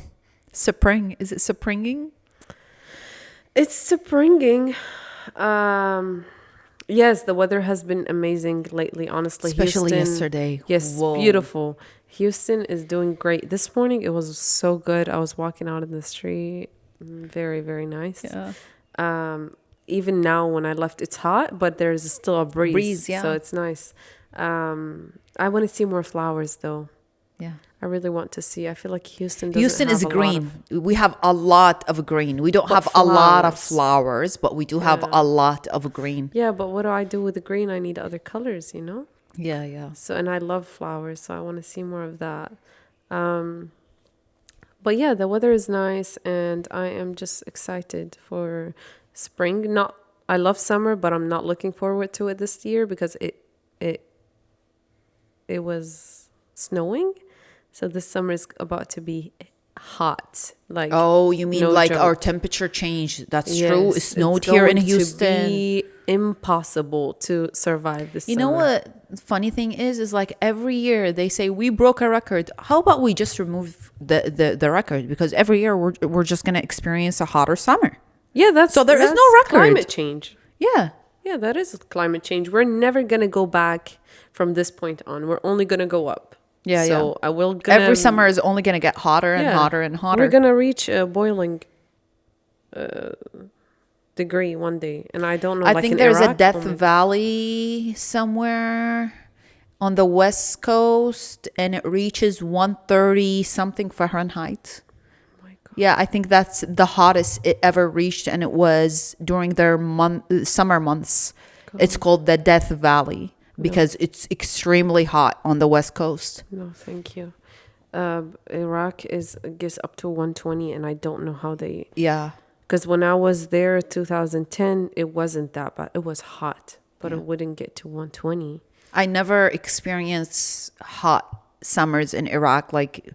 spring? Is it springing? it's springing. Yes, the weather has been amazing lately, honestly. Especially Houston, yesterday. Yes, Whoa. beautiful. Houston is doing great. This morning, it was so good. I was walking out in the street. Very, very nice. Yeah. Even now when I left, it's hot, but there's still a breeze. Yeah. So it's nice. I want to see more flowers, though. Yeah. I really want to see. I feel like Houston doesn't Houston have is a lot green. of- We have a lot of green. We don't But have a lot of flowers. flowers, but we do have Yeah. a lot of green. Yeah, but what do I do with the green? I need other colors, you know? Yeah, yeah. So, and I love flowers, so I want to see more of that. But yeah, the weather is nice, and I am just excited for spring. Not, I love summer, but I'm not looking forward to it this year because it was snowing. So this summer is about to be hot. Like, Oh, you mean no like joke. our temperature changed? That's yes, true. It it's snowed here in going to Houston. be impossible to survive this You summer. know what funny thing is like every year they say we broke a record. How about we just remove the record? Because every year we're just gonna experience a hotter summer. Yeah, that's So there is that's no record. Climate change. Yeah. Yeah, that is climate change. We're never gonna go back from this point on. We're only gonna go up. Yeah, So I will gonna, Every summer is only gonna get hotter and yeah, hotter and hotter. We're gonna reach a boiling degree one day, and I don't know. I like think in there's a Iraq, Death oh my- Valley somewhere on the west coast, and it reaches 130 something Fahrenheit. Oh my God. Yeah, I think that's the hottest it ever reached, and it was during their summer months. It's called the Death Valley because it's extremely hot on the west coast. No, thank you. Iraq gets up to 120, and I don't know how they. Yeah. Because when I was there, 2010, it wasn't that bad. It was hot, but it wouldn't get to 120. I never experienced hot summers in Iraq. Like,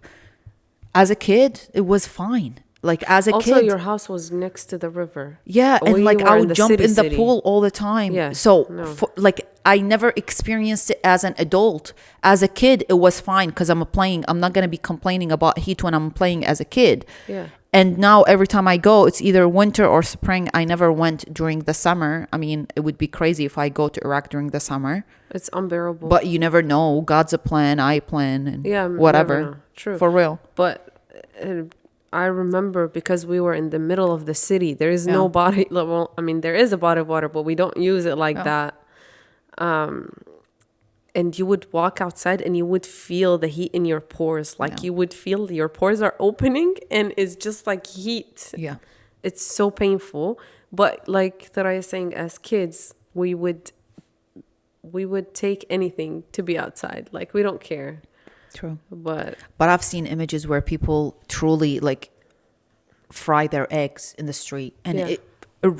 as a kid, it was fine. Like, as a Also, kid. your house was next to the river. Yeah, Or and like you I were in would the jump in the city. pool all the time. Yeah, So, no. like, I never experienced it as an adult. As a kid, it was fine because I'm playing. I'm not going to be complaining about heat when I'm playing as a kid. Yeah. And now every time I go, it's either winter or spring. I never went during the summer. I mean, it would be crazy if I go to Iraq during the summer. It's unbearable. But you never know. God's a plan, I plan, and Yeah, whatever. never know. True. For real. But I remember because we were in the middle of the city. There is no Yeah. body. Well, I mean, there is a body of water, but we don't use it like Yeah. that. and you would walk outside and you would feel the heat in your pores. Like you would feel your pores are opening and it's just like heat. Yeah. It's so painful. But like Thuraya is saying, as kids, we would take anything to be outside. Like we don't care. True. But I've seen images where people truly like fry their eggs in the street, and it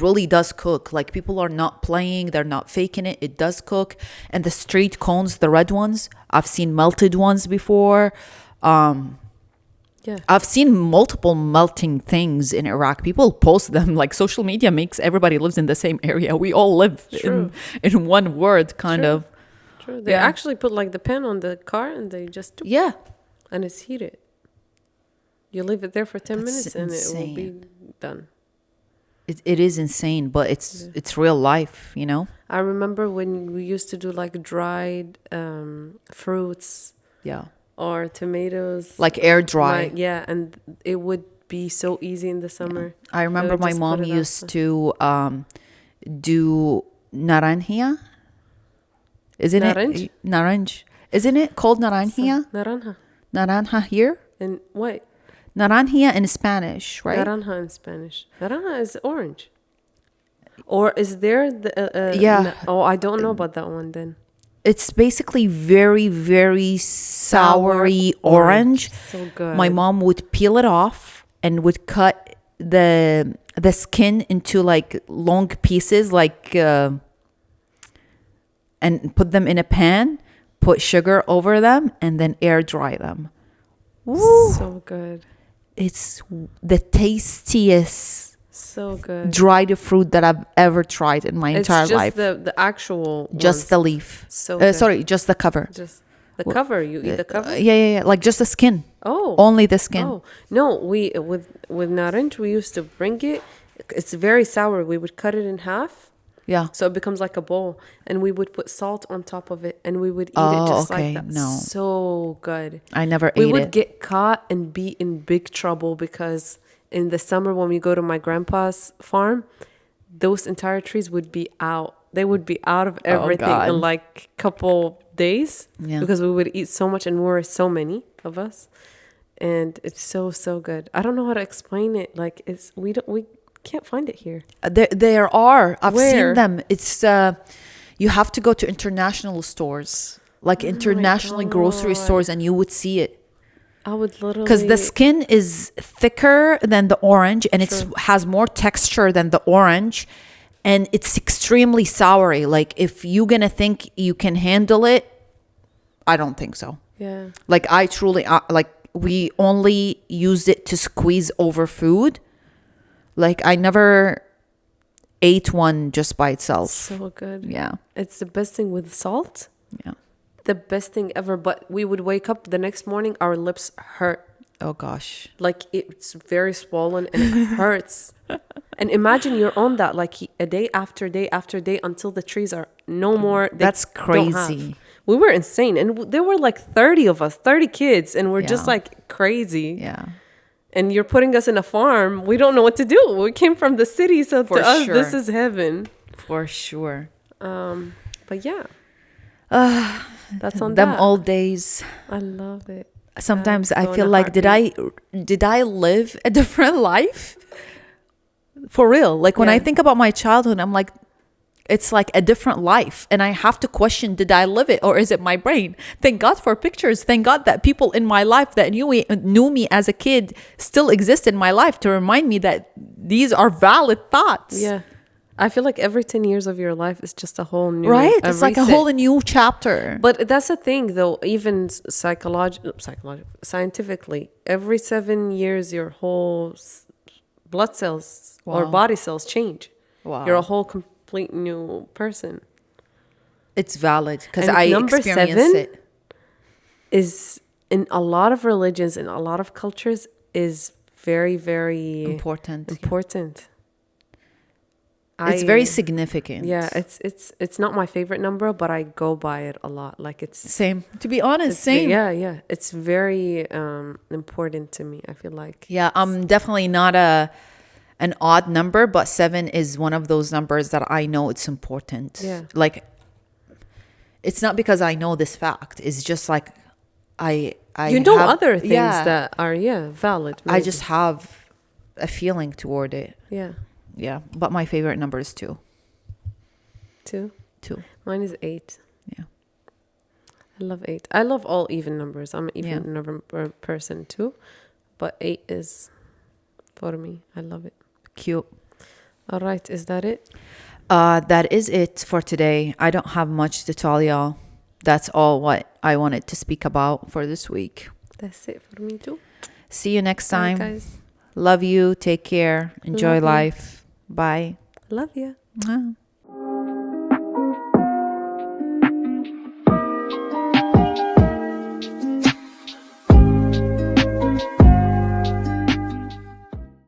really does cook. Like people are not playing, they're not faking it. It does cook. And the street cones, the red ones, I've seen melted ones before. I've seen multiple melting things in Iraq. People post them. Like social media makes everybody lives in the same area. We all live in one word, kind of. True. They actually put like the pan on the car and they just and it's heated. You leave it there for 10 minutes and it will be done. It is insane, but it's real life, you know? I remember when we used to do like dried fruits. Yeah. Or tomatoes. Like air dry. And it would be so easy in the summer. I remember my mom used to do naranja. Isn't it? Naranj. Isn't it called naranja? Naranja. Naranja here? And what? Naranja in Spanish, right? Naranja in Spanish. Naranja is orange. Or is there the... I don't know about that one then. It's basically very, very soury orange. So good. My mom would peel it off and would cut the skin into like long pieces, like... and put them in a pan, put sugar over them, and then air dry them. Woo! So good. It's the tastiest so good dried fruit that I've ever tried in my entire life. The actual just ones. the leaf. So sorry, just the cover. Just the cover. You eat the cover? Yeah. Like just the skin. Oh. Only the skin. Oh. No, we with naranj we used to bring it. It's very sour. We would cut it in half. Yeah. So it becomes like a bowl. And we would put salt on top of it. And we would eat it just like that. No. So good. I never ate it. We would get caught and be in big trouble because in the summer when we go to my grandpa's farm, those entire trees would be out. They would be out of everything in like a couple days. Yeah. Because we would eat so much and we were so many of us. And it's so, so good. I don't know how to explain it. Like we can't find it here. There are. I've Where? seen them. It's you have to go to international stores, like internationally grocery stores, and you would see it. I would literally, because the skin is thicker than the orange, and it has more texture than the orange, and it's extremely soury. Like if you're gonna think you can handle it, I don't think so. Yeah. Like I truly like we only use it to squeeze over food. Like I never ate one just by itself. So good. Yeah. It's the best thing with salt. Yeah. The best thing ever. But we would wake up the next morning, our lips hurt. Oh gosh. Like it's very swollen and it hurts. And imagine you're on that like a day after day after day until the trees are no more. That's crazy. We were insane. And there were like 30 of us, 30 kids. And we're just like crazy. Yeah. And you're putting us in a farm. We don't know what to do. We came from the city, so to us, this is heaven. For sure. But yeah. That's on them that. old days. I love it. Sometimes I feel like, did I live a different life? For real. Like when I think about my childhood, I'm like, it's like a different life. And I have to question, did I live it or is it my brain? Thank God for pictures. Thank God that people in my life that knew me as a kid still exist in my life to remind me that these are valid thoughts. Yeah. I feel like every 10 years of your life is just a whole new... Right? It's like a whole new chapter. But that's the thing though, even scientifically, every 7 years your whole blood cells or body cells change. Wow. You're a whole complete new person. It's valid because I experienced it. Is in a lot of religions, in a lot of cultures, is very, very important. It's very significant. Yeah, it's not my favorite number, but I go by it a lot. Like it's same. To be honest, same. Yeah. It's very important to me. I feel like. Yeah, I'm definitely not an odd number, but 7 is one of those numbers that I know it's important. Yeah. Like It's not because I know this fact. It's just like I You know have, other things yeah, that are, yeah, valid. I Maybe. just have a feeling toward it. Yeah, Yeah, but my favorite number is 2. two. 2. Mine is 8. Yeah. I love 8. I love all even numbers. I'm an Yeah. even number person too. But 8 is for me. I love it. Cute. All right. Is that it? That is it for today. I don't have much to tell y'all. That's all what I wanted to speak about for this week. That's it for me too. See you next Bye, time. guys. Love you. Take care. Enjoy Love you. life. Bye. Love you. Mwah.